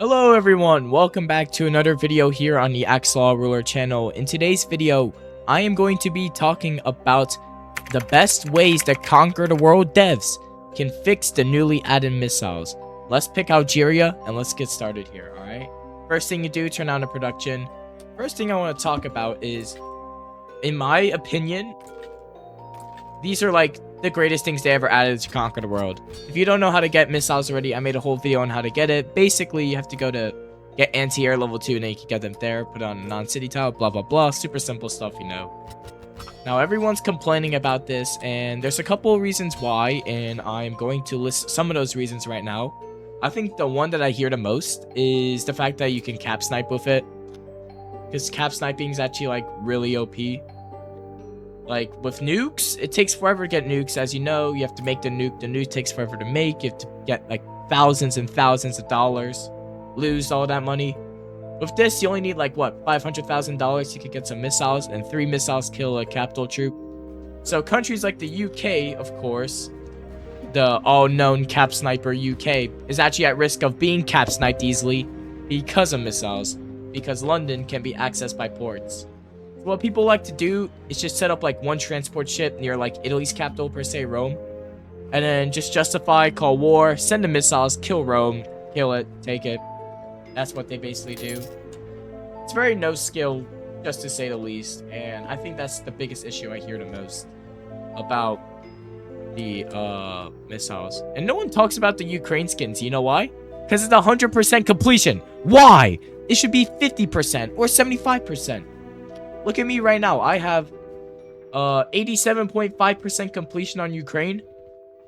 Hello everyone, welcome back to another video here on the Cassel Ruler channel. In today's video, I am going to be talking about the best ways that Conquer the World devs can fix the newly added missiles. Let's pick Algeria and let's get started here, alright? First thing you do, turn on the production. First thing I want to talk about is, in my opinion, these are like the greatest things they ever added to Conquer the World. If you don't know how to get missiles already, I made a whole video on how to get it. Basically, you have to go to get anti-air level 2 and then you can get them there. Put on a non-city tile, blah, blah, blah. Super simple stuff, you know. Now, everyone's complaining about this, and there's a couple of reasons why, and I'm going to list some of those reasons right now. I think the one that I hear the most is the fact that you can cap snipe with it. Because cap sniping is actually, like, really OP. Like, with nukes, it takes forever to get nukes. As you know, you have to make the nuke. The nuke takes forever to make. You have to get, like, thousands and thousands of dollars. Lose all that money. With this, you only need, like, what, $500,000? You could get some missiles, and 3 missiles kill a capital troop. So, countries like the UK, of course, the all-known cap sniper UK, is actually at risk of being cap sniped easily because of missiles. Because London can be accessed by ports. What people like to do is just set up like one transport ship near like Italy's capital, per se, Rome, and then just justify, call war, send the missiles, kill Rome, kill it, take it. That's what they basically do. It's very no skill, just to say the least, and I think that's the biggest issue I hear the most about the missiles. And no one talks about the Ukraine skins. You know why? Because it's 100% completion. Why? It should be 50% or 75%. Look at me right now. I have 87.5% completion on Ukraine.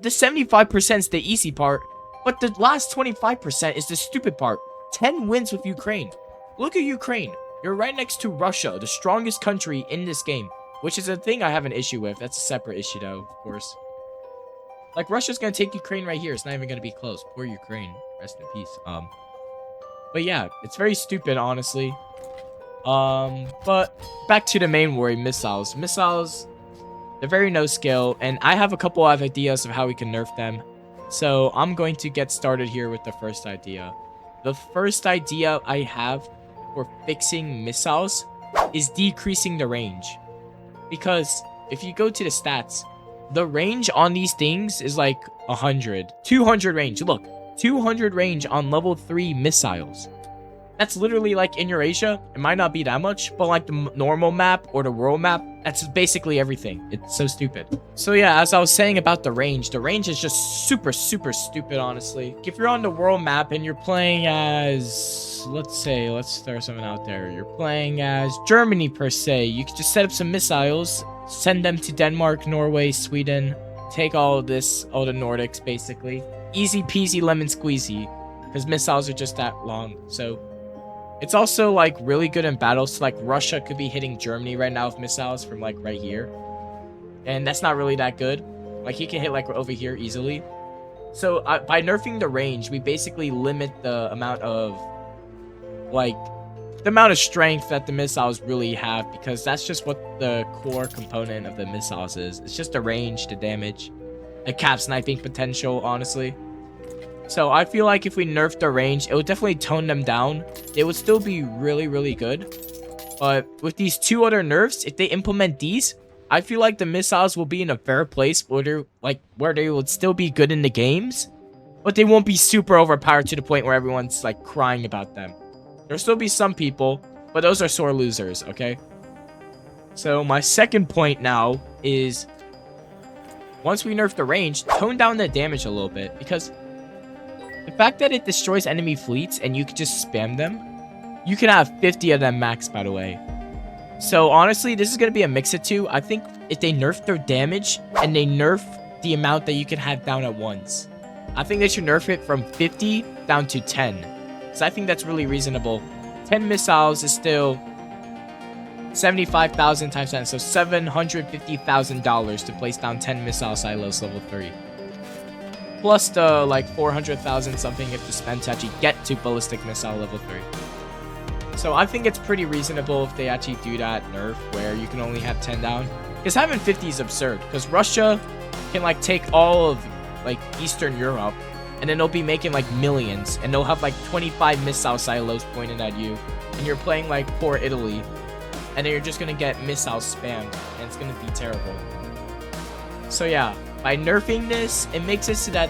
The 75% is the easy part, but the last 25% is the stupid part. 10 wins with Ukraine. Look at Ukraine. You're right next to Russia, the strongest country in this game, which is a thing I have an issue with. That's a separate issue, though, of course. Like, Russia's gonna take Ukraine right here. It's not even gonna be close. Poor Ukraine. Rest in peace. But yeah, it's very stupid, honestly. But back to the main worry, missiles. Missiles, they're very no skill, and I have a couple of ideas of how we can nerf them. So I'm going to get started here with the first idea. The first idea I have for fixing missiles is decreasing the range. Because if you go to the stats, the range on these things is like 100. 200 range. Look, 200 range on level 3 missiles. That's literally like in Eurasia. It might not be that much, but like the normal map or the world map, that's basically everything. It's so stupid. So yeah, as I was saying about the range is just super stupid, honestly. If you're on the world map and you're playing as, let's throw something out there. You're playing as Germany, per se. You could just set up some missiles, send them to Denmark, Norway, Sweden. Take all of this, all the Nordics, basically. Easy peasy lemon squeezy. Because missiles are just that long, so... It's also, like, really good in battles. So, like, Russia could be hitting Germany right now with missiles from, like, right here. And that's not really that good. Like, he can hit, like, over here easily. So, by nerfing the range, we basically limit the amount of, like, the amount of strength that the missiles really have. Because that's just what the core component of the missiles is. It's just the range, the damage, the cap sniping potential, honestly. So I feel like if we nerf the range, it would definitely tone them down. It would still be really good. But with these 2 other nerfs, if they implement these, I feel like the missiles will be in a fair place where they would still be good in the games, but they won't be super overpowered to the point where everyone's like crying about them. There'll still be some people, but those are sore losers, okay? So my second point now is, once we nerf the range, tone down the damage a little bit, because the fact that it destroys enemy fleets and you can just spam them, you can have 50 of them max, by the way. So honestly, this is going to be a mix of 2. I think if they nerf their damage and they nerf the amount that you can have down at once, I think they should nerf it from 50 down to 10. So I think that's really reasonable. 10 missiles is still 75,000 times 10, so $750,000 to place down 10 missile silos level 3. Plus the, like, 400,000 something you have to spend to actually get to ballistic missile level 3. So I think it's pretty reasonable if they actually do that nerf where you can only have 10 down. Because having 50 is absurd. Because Russia can, like, take all of, like, Eastern Europe and then they'll be making like millions, and they'll have like 25 missile silos pointed at you, and you're playing like poor Italy, and then you're just gonna get missile spammed, and it's gonna be terrible. So yeah, by nerfing this, it makes it so that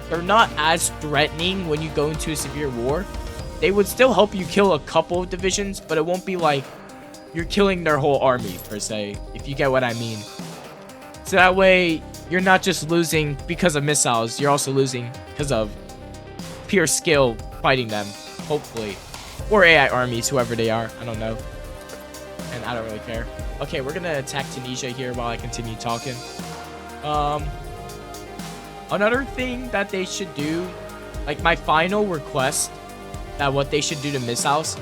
they're not as threatening when you go into a severe war. They would still help you kill a couple of divisions, but it won't be like you're killing their whole army, per se, if you get what I mean. So that way, you're not just losing because of missiles, you're also losing because of pure skill fighting them, hopefully. Or AI armies, whoever they are, I don't know. And I don't really care. Okay, we're gonna attack Tunisia here while I continue talking. Another thing that they should do, like my final request, that what they should do to missiles,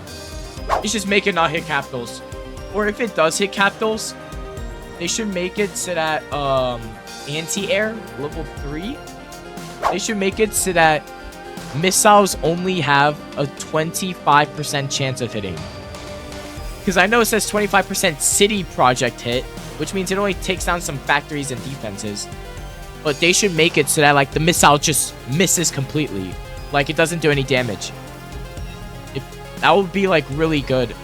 is just make it not hit capitals. Or if it does hit capitals, they should make it so that, anti-air, level 3, they should make it so that missiles only have a 25% chance of hitting. Because I know it says 25% city project hit, which means it only takes down some factories and defenses. But they should make it so that, like, the missile just misses completely. Like, it doesn't do any damage. That would be, like, really good.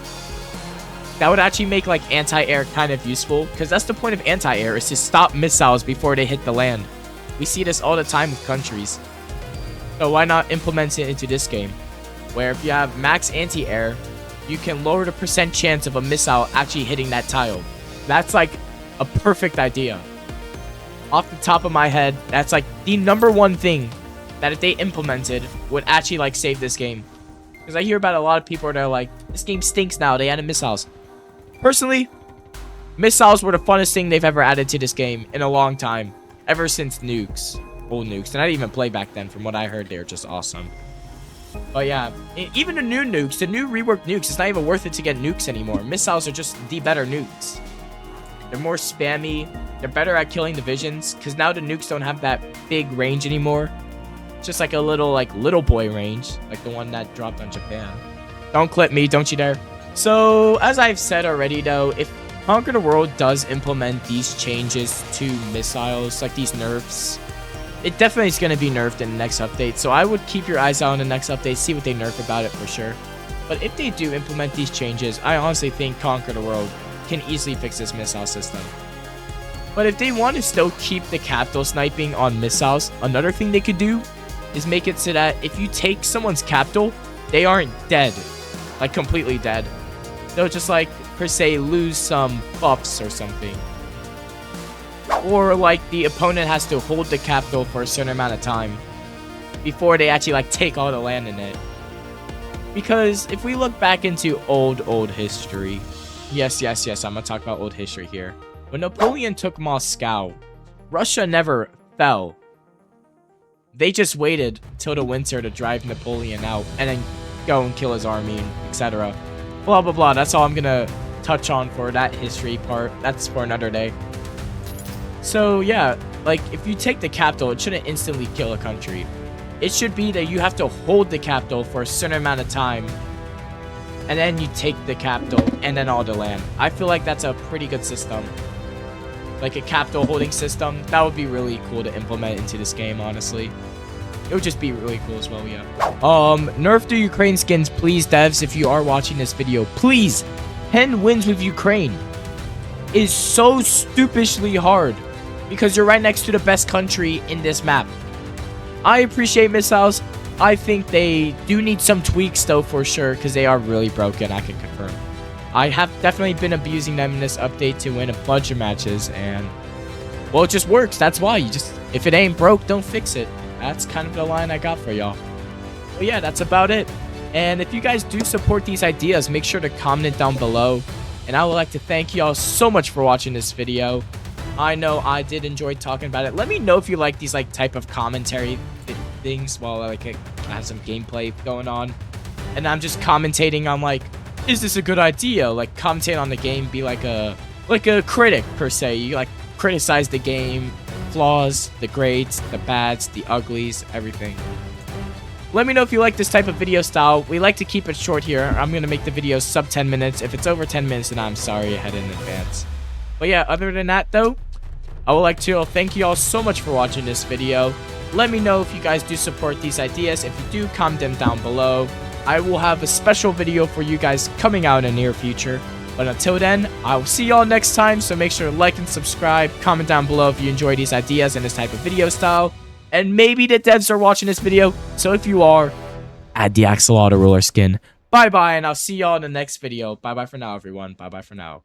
That would actually make, like, anti-air kind of useful. Because that's the point of anti-air, is to stop missiles before they hit the land. We see this all the time with countries. So why not implement it into this game? Where if you have max anti-air, you can lower the percent chance of a missile actually hitting that tile. That's, like, a perfect idea. Off the top of my head, that's like the #1 thing that if they implemented would actually like save this game. Because I hear about a lot of people that are like, this game stinks now, they added missiles. Personally, missiles were the funnest thing they've ever added to this game in a long time. Ever since nukes. Old nukes. And I didn't even play back then. From what I heard, they were just awesome. But yeah, even the new nukes, the new reworked nukes, it's not even worth it to get nukes anymore. Missiles are just the better nukes. They're more spammy. They're better at killing divisions. Because now the nukes don't have that big range anymore. It's just like a little boy range. Like the one that dropped on Japan. Don't clip me, don't you dare. So, as I've said already though, if Conquer the World does implement these changes to missiles, like these nerfs, it definitely is going to be nerfed in the next update. So I would keep your eyes out on the next update, see what they nerf about it for sure. But if they do implement these changes, I honestly think Conquer the World can easily fix this missile system. But if they want to still keep the capital sniping on missiles, another thing they could do is make it so that if you take someone's capital, they aren't dead. Like completely dead. They'll just like, per se, lose some buffs or something. Or like the opponent has to hold the capital for a certain amount of time before they actually like take all the land in it. Because if we look back into old history, yes, I'm gonna talk about old history here. When Napoleon took Moscow, Russia never fell. They just waited till the winter to drive Napoleon out and then go and kill his army, etc. Blah blah blah. That's all I'm gonna touch on for that history part. That's for another day. So yeah, like if you take the capital, it shouldn't instantly kill a country. It should be that you have to hold the capital for a certain amount of time, and then you take the capital and then all the land. I feel like that's a pretty good system. Like a capital holding system, that would be really cool to implement into this game, honestly. It would just be really cool as well, yeah. Nerf the Ukraine skins, please, devs, if you are watching this video. Please, 10 wins with Ukraine is so stupidly hard because you're right next to the best country in this map. I appreciate missiles. I think they do need some tweaks, though, for sure, because they are really broken, I can confirm. I have definitely been abusing them in this update to win a bunch of matches, and, well, it just works. That's why. If it ain't broke, don't fix it. That's kind of the line I got for y'all. But yeah, that's about it. And if you guys do support these ideas, make sure to comment down below. And I would like to thank y'all so much for watching this video. I know I did enjoy talking about it. Let me know if you like these like type of commentary things while like I have some gameplay going on. And I'm just commentating on like, is this a good idea? Like commentate on the game, be like a critic per se. You like criticize the game, flaws, the greats, the bads, the uglies, everything. Let me know if you like this type of video style. We like to keep it short here. I'm going to make the videos sub 10 minutes. If it's over 10 minutes, then I'm sorry ahead in advance. But yeah, other than that though, I would like to thank you all so much for watching this video. Let me know if you guys do support these ideas. If you do, comment them down below. I will have a special video for you guys coming out in the near future. But until then, I will see y'all next time. So make sure to like and subscribe. Comment down below if you enjoy these ideas and this type of video style. And maybe the devs are watching this video. So if you are, add the axolotl roller skin. Bye-bye, and I'll see y'all in the next video. Bye-bye for now, everyone. Bye-bye for now.